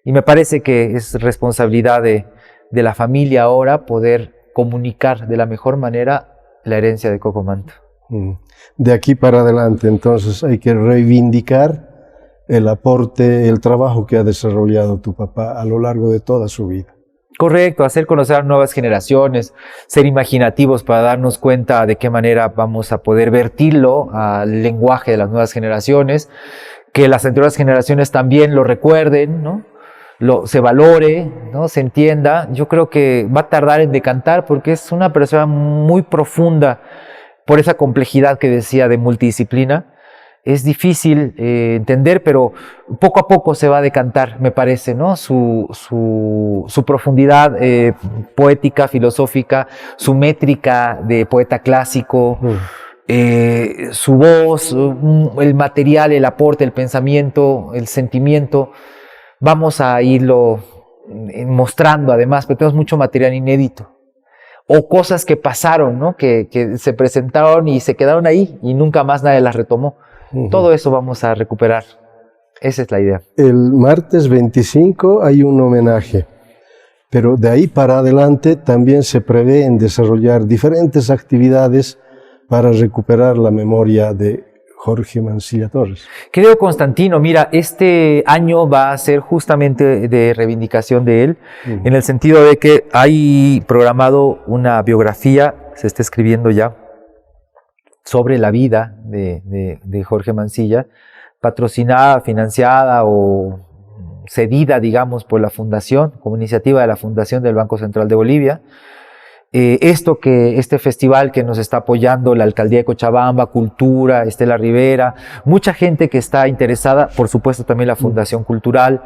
y me parece que es responsabilidad de la familia ahora poder comunicar de la mejor manera la herencia de Coco Manto. De aquí para adelante, entonces, hay que reivindicar el aporte, el trabajo que ha desarrollado tu papá a lo largo de toda su vida. Correcto, hacer conocer a nuevas generaciones, ser imaginativos para darnos cuenta de qué manera vamos a poder vertirlo al lenguaje de las nuevas generaciones, que las anteriores generaciones también lo recuerden, ¿no? se valore, ¿no? Se entienda. Yo creo que va a tardar en decantar porque es una persona muy profunda por esa complejidad que decía de multidisciplina. Es difícil entender, pero poco a poco se va a decantar, me parece, ¿no? Su profundidad poética, filosófica, su métrica de poeta clásico, su voz, el material, el aporte, el pensamiento, el sentimiento. Vamos a irlo mostrando además, pero tenemos mucho material inédito. O cosas que pasaron, ¿no? Que se presentaron y se quedaron ahí y nunca más nadie las retomó. Todo eso vamos a recuperar. Esa es la idea. El martes 25 hay un homenaje, pero de ahí para adelante también se prevén desarrollar diferentes actividades para recuperar la memoria de Jorge Mansilla Torres. Querido Constantino, mira, este año va a ser justamente de reivindicación de él, en el sentido de que hay programado una biografía, se está escribiendo ya, sobre la vida de Jorge Mansilla, patrocinada, financiada o cedida, digamos, por la Fundación, como iniciativa de la Fundación del Banco Central de Bolivia. Este festival que nos está apoyando la Alcaldía de Cochabamba, Cultura, Estela Rivera, mucha gente que está interesada, por supuesto también la Fundación Cultural,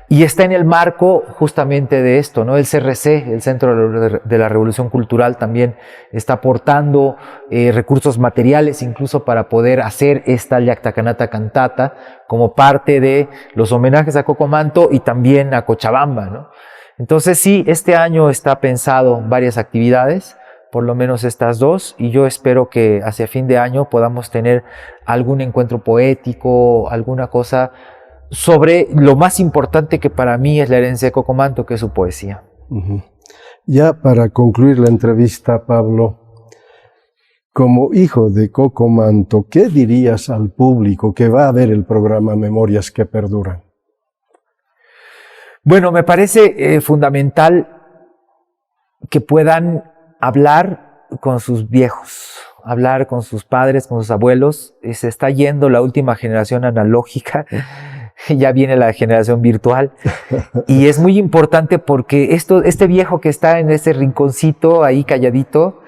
y está en el marco justamente de esto, ¿no? El CRC, el Centro de la Revolución Cultural, también está aportando recursos materiales incluso para poder hacer esta Llactacanata Cantata como parte de los homenajes a Cocomanto y también a Cochabamba, ¿no? Entonces sí, este año está pensado varias actividades, por lo menos estas dos, y yo espero que hacia fin de año podamos tener algún encuentro poético, alguna cosa sobre lo más importante que para mí es la herencia de Cocomanto, que es su poesía. Ya para concluir la entrevista, Pablo, como hijo de Cocomanto, ¿qué dirías al público que va a ver el programa Memorias que Perduran? Bueno, me parece fundamental que puedan hablar con sus viejos, hablar con sus padres, con sus abuelos. Se está yendo la última generación analógica, ya viene la generación virtual. Y es muy importante porque este viejo que está en ese rinconcito ahí calladito,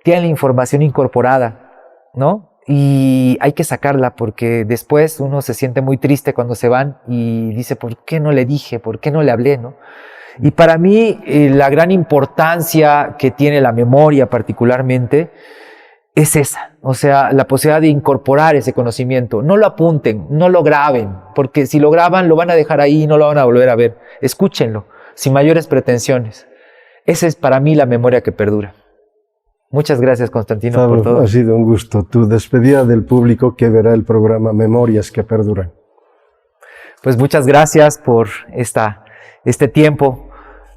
tiene la información incorporada, ¿no? Y hay que sacarla porque después uno se siente muy triste cuando se van y dice, ¿por qué no le dije? ¿Por qué no le hablé? ¿No? Y para mí la gran importancia que tiene la memoria particularmente es esa, o sea, la posibilidad de incorporar ese conocimiento. No lo apunten, no lo graben, porque si lo graban lo van a dejar ahí y no lo van a volver a ver. Escúchenlo, sin mayores pretensiones. Esa es para mí la memoria que perdura. Muchas gracias, Constantino, Pablo, por todo. Ha sido un gusto. Tu despedida del público que verá el programa Memorias que Perduran. Pues muchas gracias por este tiempo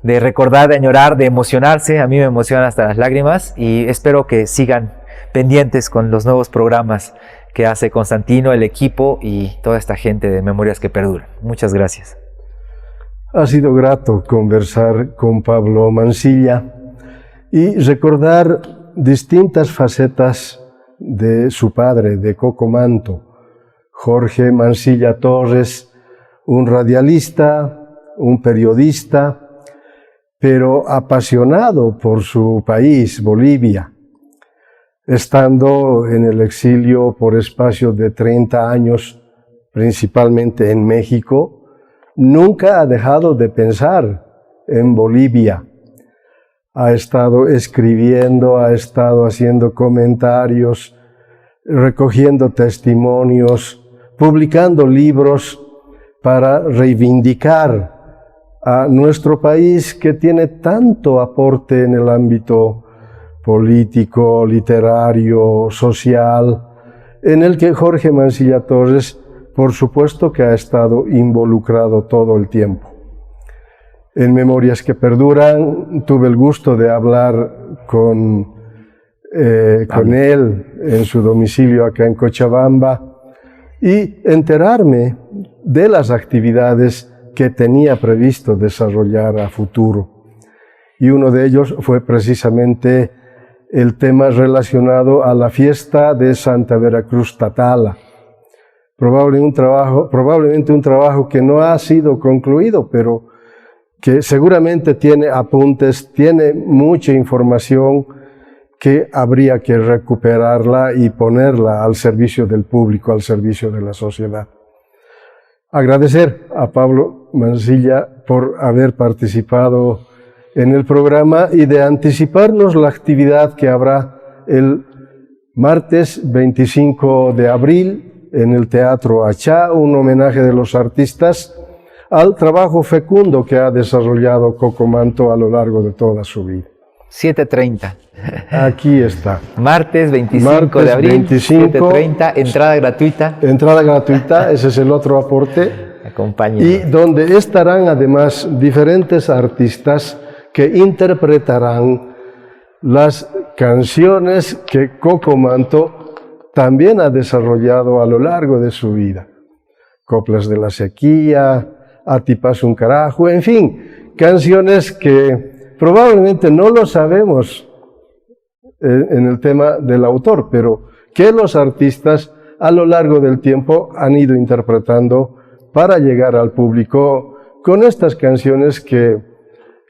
de recordar, de añorar, de emocionarse. A mí me emocionan hasta las lágrimas y espero que sigan pendientes con los nuevos programas que hace Constantino, el equipo y toda esta gente de Memorias que Perduran. Muchas gracias. Ha sido grato conversar con Pablo Mansilla y recordar distintas facetas de su padre, de Cocomanto, Jorge Mansilla Torres, un radialista, un periodista, pero apasionado por su país, Bolivia. Estando en el exilio por espacio de 30 años, principalmente en México, nunca ha dejado de pensar en Bolivia. Ha estado escribiendo, ha estado haciendo comentarios, recogiendo testimonios, publicando libros para reivindicar a nuestro país que tiene tanto aporte en el ámbito político, literario, social, en el que Jorge Mansilla Torres, por supuesto que ha estado involucrado todo el tiempo. En Memorias que Perduran tuve el gusto de hablar con él en su domicilio acá en Cochabamba y enterarme de las actividades que tenía previsto desarrollar a futuro. Y uno de ellos fue precisamente el tema relacionado a la fiesta de Santa Veracruz Tatala. Probablemente un trabajo que no ha sido concluido, pero que seguramente tiene apuntes, tiene mucha información que habría que recuperarla y ponerla al servicio del público, al servicio de la sociedad. Agradecer a Pablo Mansilla por haber participado en el programa y de anticiparnos la actividad que habrá el martes 25 de abril en el Teatro Achá, un homenaje de los artistas al trabajo fecundo que ha desarrollado Coco Manto a lo largo de toda su vida. 7:30. Aquí está. Martes 25 de abril, 7:30, entrada gratuita. Entrada gratuita, ese es el otro aporte. Acompáñenos. Y donde estarán además diferentes artistas que interpretarán las canciones que Coco Manto también ha desarrollado a lo largo de su vida. Coplas de la sequía, Atipas un carajo, en fin, canciones que probablemente no lo sabemos en el tema del autor, pero que los artistas a lo largo del tiempo han ido interpretando para llegar al público con estas canciones que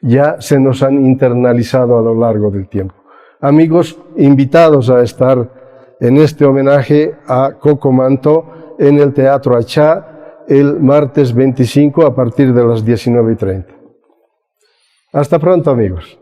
ya se nos han internalizado a lo largo del tiempo. Amigos, invitados a estar en este homenaje a Coco Manto en el Teatro Achá el martes 25 a partir de las 19:30. Hasta pronto, amigos.